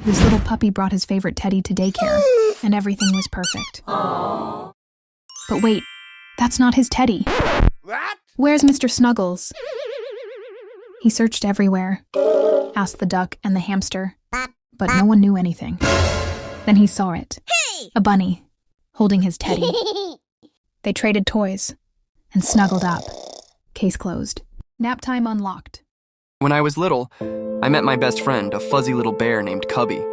This little puppy brought his favorite teddy to daycare, and everything was perfect. But wait, that's not his teddy. What? Where's Mr. Snuggles? He searched everywhere, asked the duck and the hamster, but no one knew anything. Then he saw it. A bunny, holding his teddy. They traded toys and snuggled up. Case closed. Nap time unlocked. When I was little, I met my best friend, a fuzzy little bear named Cubby.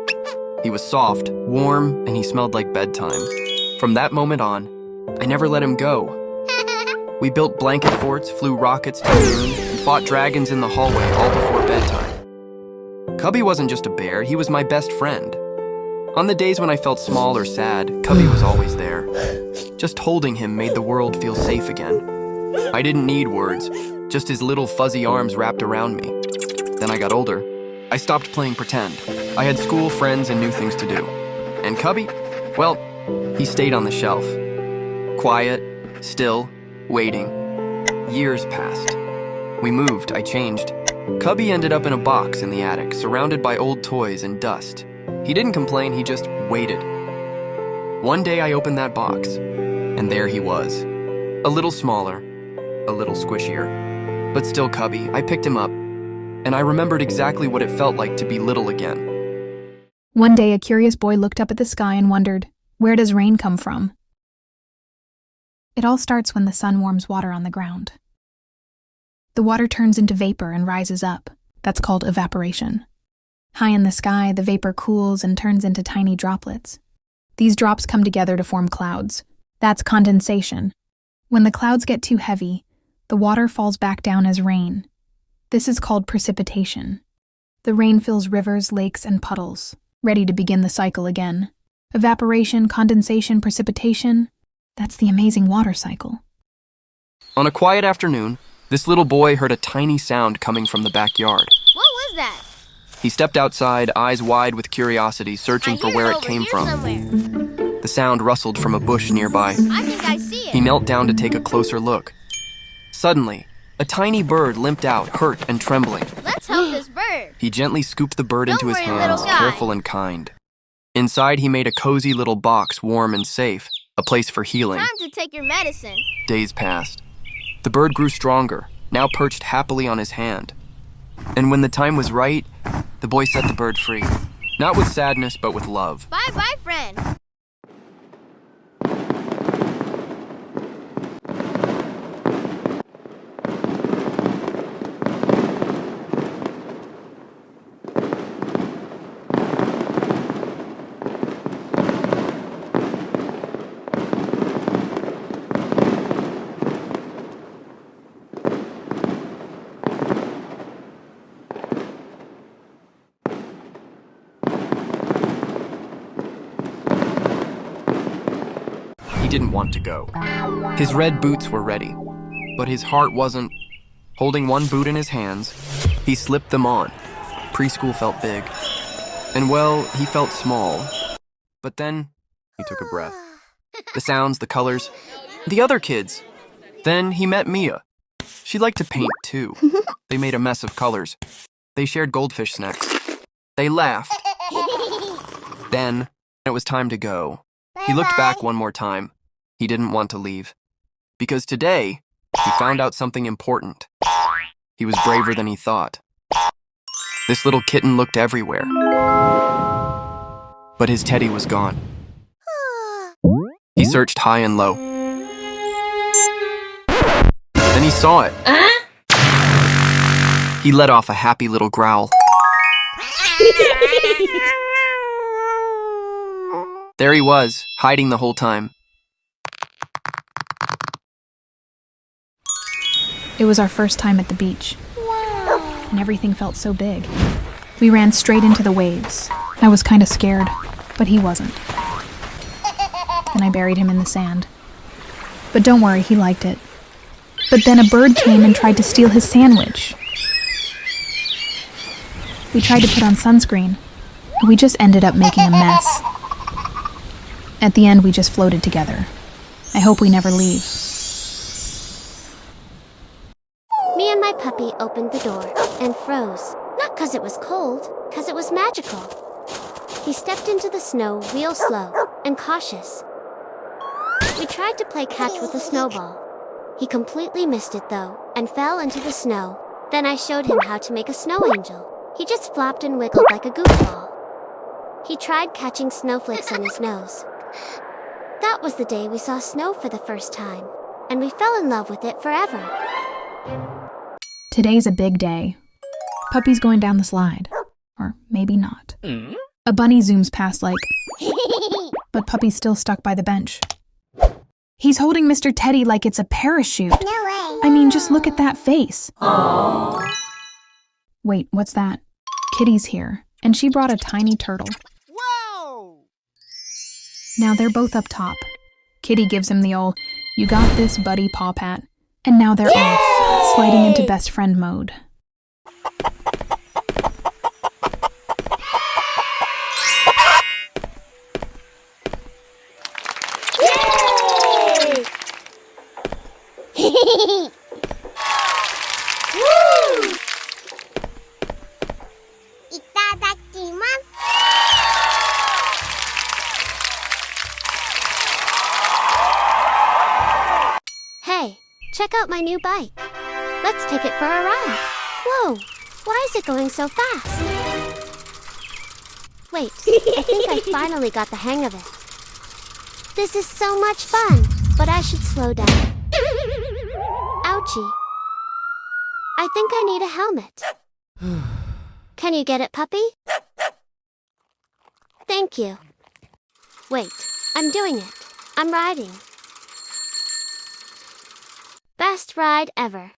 He was soft, warm, and he smelled like bedtime. From that moment on, I never let him go. We built blanket forts, flew rockets to the moon, and fought dragons in the hallway all before bedtime. Cubby wasn't just a bear, he was my best friend. On the days when I felt small or sad, Cubby was always there. Just holding him made the world feel safe again. I didn't need words, just his little fuzzy arms wrapped around me. Then I got older. I stopped playing pretend. I had school, friends, and new things to do. And Cubby? Well, he stayed on the shelf. Quiet, still, waiting. Years passed. We moved, I changed. Cubby ended up in a box in the attic, surrounded by old toys and dust. He didn't complain, he just waited. One day I opened that box, and there he was. A little smaller, a little squishier, but still Cubby. I picked him up, and I remembered exactly what it felt like to be little again. One day, a curious boy looked up at the sky and wondered, where does rain come from? It all starts when the sun warms water on the ground. The water turns into vapor and rises up. That's called evaporation. High in the sky, the vapor cools and turns into tiny droplets. These drops come together to form clouds. That's condensation. When the clouds get too heavy, the water falls back down as rain. This is called precipitation. The rain fills rivers, lakes, and puddles, ready to begin the cycle again. Evaporation, condensation, precipitation, that's the amazing water cycle. On a quiet afternoon, this little boy heard a tiny sound coming from the backyard. What was that? He stepped outside, eyes wide with curiosity, searching for where it came from. Somewhere. The sound rustled from a bush nearby. I think I see it. He knelt down to take a closer look. Suddenly, a tiny bird limped out, hurt and trembling. Let's help this bird. He gently scooped the bird into his Don't worry, little hands, guy. careful and kind. Inside, he made a cozy little box, warm and safe, a place for healing. Time to take your medicine. Days passed. The bird grew stronger, now perched happily on his hand. And when the time was right, the boy set the bird free. Not with sadness, but with love. Bye-bye, friend. He didn't want to go. His red boots were ready, but his heart wasn't. Holding one boot in his hands, he slipped them on. Preschool felt big. And well, he felt small. But then, he took a breath. The sounds, the colors, the other kids. Then he met Mia. She liked to paint too. They made a mess of colors. They shared goldfish snacks. They laughed. Then, it was time to go. He looked back one more time. He didn't want to leave. Because today, he found out something important. He was braver than he thought. This little kitten looked everywhere. But his teddy was gone. He searched high and low. Then he saw it. He let off a happy little growl. There he was, hiding the whole time. It was our first time at the beach, and everything felt so big. We ran straight into the waves. I was kind of scared, but he wasn't. Then I buried him in the sand. But don't worry, he liked it. But then a bird came and tried to steal his sandwich. We tried to put on sunscreen, and we just ended up making a mess. At the end, we just floated together. I hope we never leave. Me and my puppy opened the door and froze. Not 'cause it was cold, 'cause it was magical. He stepped into the snow real slow and cautious. We tried to play catch with a snowball. He completely missed it though, and fell into the snow. Then I showed him how to make a snow angel. He just flopped and wiggled like a goofball. He tried catching snowflakes on his nose. That was the day we saw snow for the first time, and we fell in love with it forever. Today's a big day. Puppy's going down the slide. Or maybe not. A bunny zooms past like, but Puppy's still stuck by the bench. He's holding Mr. Teddy like it's a parachute. No way. I mean, just look at that face. Wait, what's that? Kitty's here, and she brought a tiny turtle. Whoa! Now they're both up top. Kitty gives him the ol' "you got this, buddy" paw pat. And now they're off, sliding into best friend mode. Hey, check out my new bike. Let's take it for a ride. Whoa, why is it going so fast? Wait, I think I finally got the hang of it. This is so much fun, but I should slow down. Ouchie. I think I need a helmet. Can you get it, puppy? Thank you. Wait, I'm doing it. I'm riding. Best ride ever.